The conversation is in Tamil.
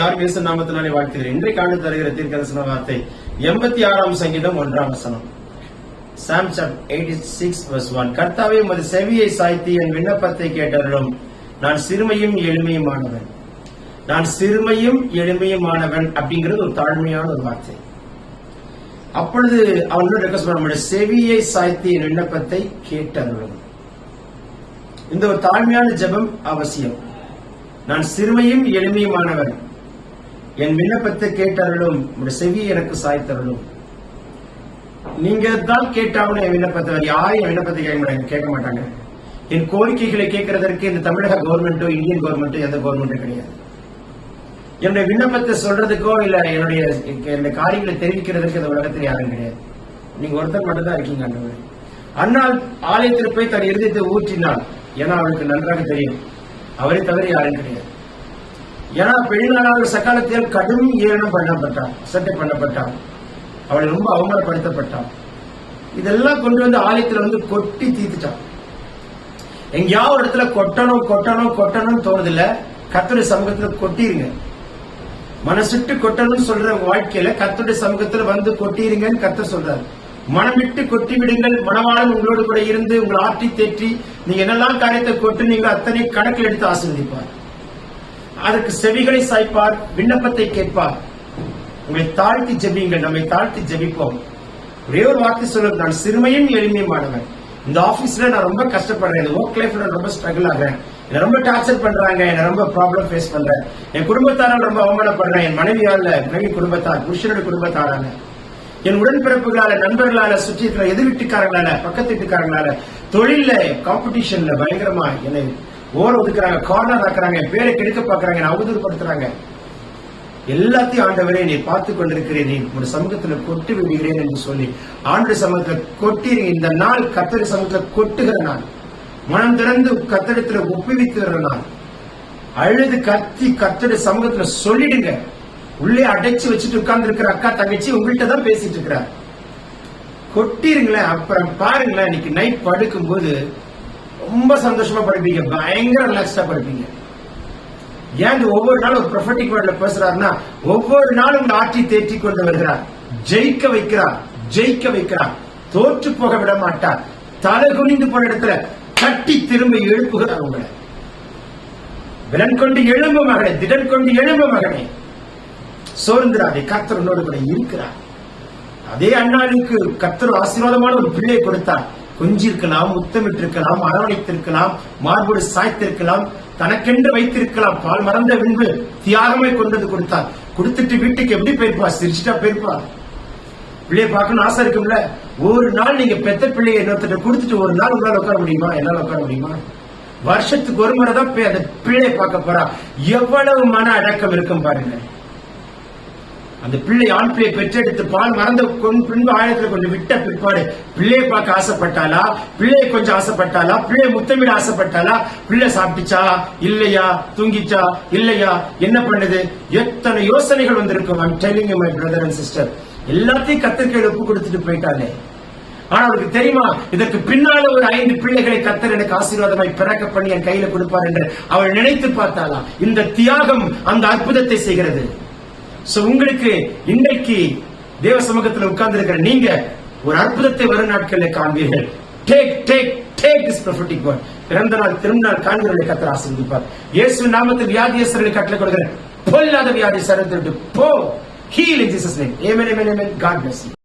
யாரும் இயேசு நாமத்தினாலே வாழ்த்துகிறேன். இன்றைக்கு ஆண்டு தருகிற தீர்க்கதரிசன வார்த்தை 86ஆம் சங்கீதம் 1ஆம் வசனம். Psalm 86:1. கர்த்தாவே, உமது செவியை சாய்த்தி என் விண்ணப்பத்தை கேட்டருளும். நான் சிறுமையும் எளிமையுமானவன். நான் சிறுமையும் எளிமையுமானவன் அப்படிங்கிறது ஒரு தாழ்மையான ஒரு வார்த்தை. அப்பொழுது அவனோட ரெக்வஸ்ட் பண்ண முடியும், செவியை சாய்த்தி என் விண்ணப்பத்தை கேட்டருளும். இந்த ஒரு தாழ்மையான ஜெபம் அவசியம். நான் சிறுமையும் எளிமையுமானவன், என் விண்ணப்பத்தை கேட்டருளும், உங்களுடைய செவியை எனக்கு சாய்த்தருளும். நீங்க தான் கேட்டாலும் என் விண்ணப்பத்தை, யாரும் என் விண்ணப்பத்தை கேட்க மாட்டாங்க. என் கோரிக்கைகளை கேட்கறதற்கு இந்த தமிழக கவர்மெண்டோ இந்தியன் கவர்மெண்டோ எந்த கவர்மெண்ட்டும் கிடையாது. என்னுடைய விண்ணப்பத்தை சொல்றதுக்கோ இல்ல என்னுடைய காரியங்களை தெரிவிக்கிறதுக்கு இந்த உலகத்தில் யாரும் கிடையாது. நீங்க ஒருத்தர் மட்டும் தான் இருக்கீங்க. அண்ணால் ஆலயத்தில் போய் தன் இருதயத்தை ஊற்றினாள். ஏன்னா அவளுக்கு நன்றாக தெரியும், அவரை தவிர யாரும் கிடையாது. ஏன்னா பெண்ணாளர் சக்காலத்தில் கடும் ஏளனம் பண்ணப்பட்டார், அசட்டை பண்ணப்பட்டார், அவள் ரொம்ப அவமானப்படுத்தப்பட்டாள். இதெல்லாம் கொண்டு வந்து ஆலயத்துல வந்து கொட்டி தீர்த்துட்டான். எங்கேயாவது இடத்துல கொட்டணும் கொட்டணும் கொட்டணும் தோணுதில்ல, கர்த்தருடைய சமூகத்துல கொட்டிருங்க. மனசுட்டு கொட்டணும்னு சொல்ற வாழ்க்கையில கர்த்தருடைய சமூகத்துல வந்து கொட்டிருங்கன்னு கர்த்தர் சொல்றாரு. மனம் விட்டு கொட்டி விடுங்கள், மணவாளன் உங்களோடு கூட இருந்து உங்களை ஆற்றி தேற்றி நீங்க என்னெல்லாம் காரியத்தை கொட்டு நீங்க அத்தனை கணக்கில் எடுத்து ஆசீர்வதிப்பார். அதற்கு செவிகளை சாய்ப்பார், விண்ணப்பத்தை கேட்பார். உங்களை தாழ்த்தி ஜெபிங்கள். நம்மை தாழ்த்தி ஜெபிப்போம். ஒரே ஒரு வார்த்தை சொல்லுங்க, நான் சிறுமையும் எளிமையுமானவன். இந்த ஆபீஸ்ல நான் ரொம்ப கஷ்டப்படுறேன், இந்த ஒர்க் லைஃப்ல ரொம்ப ஸ்ட்ரகிள் ஆகிறேன், என்ன ரொம்ப டார்ச்சர் பண்றாங்க, என்ன ரொம்ப ப்ராப்ளம் ஃபேஸ் பண்றேன், என் குடும்பத்தாரால் ரொம்ப அவமானப்படுறேன், என் மனைவி குடும்பத்தார், புருஷனுடைய குடும்பத்தாரால, என் உடன்பிறப்புகளால, நண்பர்களால, சுற்றி இருக்கிற எதிர் வீட்டுக்காரங்களால, பக்கத்து வீட்டுக்காரங்களால, தொழில காம்படிஷன்ல பயங்கரமா என்னை ஓர ஒதுக்குறாங்க, கார்னர் ஆக்குறாங்க, என் பேரை கெடுக்க பாக்குறாங்க, அவதூறுபடுத்துறாங்க. எல்லாத்தையும் ஆண்டவரே நீ பார்த்து கொண்டிருக்கிறேன், நீ உங்க சமூகத்துல கொட்டி விடுகிறேன் என்று சொல்லி ஆண்டு சமூகத்துல கொட்டிருங்க. இந்த நாள் கர்த்தருடைய சமூகத்துல கொட்டுகிற நாள், மனம் திறந்து கர்த்தரிடத்துல ஒப்புவித்துகிற நாள். அழுது கத்தி கர்த்தருடைய சமூகத்துல சொல்லிடுங்க. உள்ளே அடைச்சு வச்சுட்டு உட்கார்ந்து இருக்கிற அக்கா தங்கச்சி உங்கள்கிட்ட தான் பேசிட்டு இருக்கிறார். கொட்டிருங்களேன். அப்புறம் பாருங்களேன், இன்னைக்கு நைட் படுக்கும் போது ரொம்ப சந்தோஷமா படுப்பீங்க, பயங்கர ரிலாக்ஸ்டா படுப்பீங்க. ஏன் ஒவ்வொரு நாளும் ஒரு ப்ரொஃபட்டிக் வேர்ட்ல பேசுறாருன்னா, ஒவ்வொரு நாளும் ஆட்சி தேற்றி கொண்டு வருகிறார், ஜெயிக்க வைக்கிறார், ஜெயிக்க வைக்கிறார், தோற்று போக விட மாட்டார். தலை குனிந்து போன இடத்துல கட்டி திரும்ப எழுப்புகிறார். உங்களை விலன் கொண்டு எழும்பு மகனே, திடன் கொண்டு எழும்பு மகனே, சோர்ந்திராதே, கர்த்தர் உன்னோடு கூட இருக்கிறார். அதே அண்ணாளுக்கு கர்த்தர் ஆசீர்வாதமான ஒரு பிள்ளை கொடுத்தார். கொஞ்சிருக்கலாம், முத்தமிட்டிருக்கலாம், அரவணைத்திருக்கலாம், மார்போடு சாய்த்திருக்கலாம், தனக்கென்று வைத்திருக்கலாம். பால் மறந்த பின்பு தியாகமே கொண்டது கொடுத்தார். கொடுத்துட்டு வீட்டுக்கு எப்படி போயிருப்பா? சிரிச்சுட்டா போயிருப்பா? பிள்ளைய பார்க்கணும் ஆசை இருக்கும்ல. ஒரு நாள் நீங்க பெத்த பிள்ளைய இன்னொருத்த கொடுத்துட்டு ஒரு நாள் உங்களால் உட்கார முடியுமா? என்னால உட்கார முடியுமா? வருஷத்துக்கு ஒரு முறை தான் அந்த பிள்ளைய பார்க்க போறா. எவ்வளவு மன அடக்கம் இருக்கும் பாருங்க. அந்த பிள்ளை ஆண் பிள்ளையை பெற்றெடுத்து பால் மறந்த பின்பு ஆழத்துல கொஞ்சம் விட்ட பிற்பாடு பிள்ளையை பார்க்க ஆசைப்பட்டாலா? பிள்ளையை கொஞ்சம் ஆசைப்பட்டாலா? பிள்ளைய முத்தமிட ஆசைப்பட்டாலா? பிள்ளை சாப்பிட்டுச்சா இல்லையா? தூங்கிச்சா இல்லையா? என்ன பண்ணுது? எத்தனை யோசனைகள் வந்திருக்கும். I'm telling you my brother and sister, எல்லாத்தையும் கர்த்தருக்கு ஒப்பு கொடுத்துட்டு போயிட்டாலே. ஆனா அவருக்கு தெரியுமா, இதற்கு பின்னால ஒரு 5 பிள்ளைகளை கர்த்தர் எனக்கு ஆசீர்வாதமாய் பிறக்க பண்ணி என் கையில கொடுப்பார் என்று அவள் நினைத்து பார்த்தாளா? இந்த தியாகம் அந்த அற்புதத்தை செய்கிறது. உங்களுக்கு இன்றைக்கு தேவ சமூகத்தில் உட்கார்ந்து இருக்கிற நீங்க ஒரு அற்புதத்தை வரும் நாட்களில் காண்பீர்கள். பிறந்த நாள் திருநாள் காண்கிறவர்களை கர்த்தர் ஆசீர்வதிப்பார். இயேசு நாமத்தில் வியாதியஸ்தர்களை கட்டளை கொடுக்கிறேன், பொல்லாத வியாதி சரத்து போ. Heal in Jesus' name. Amen, amen, amen. God bless you.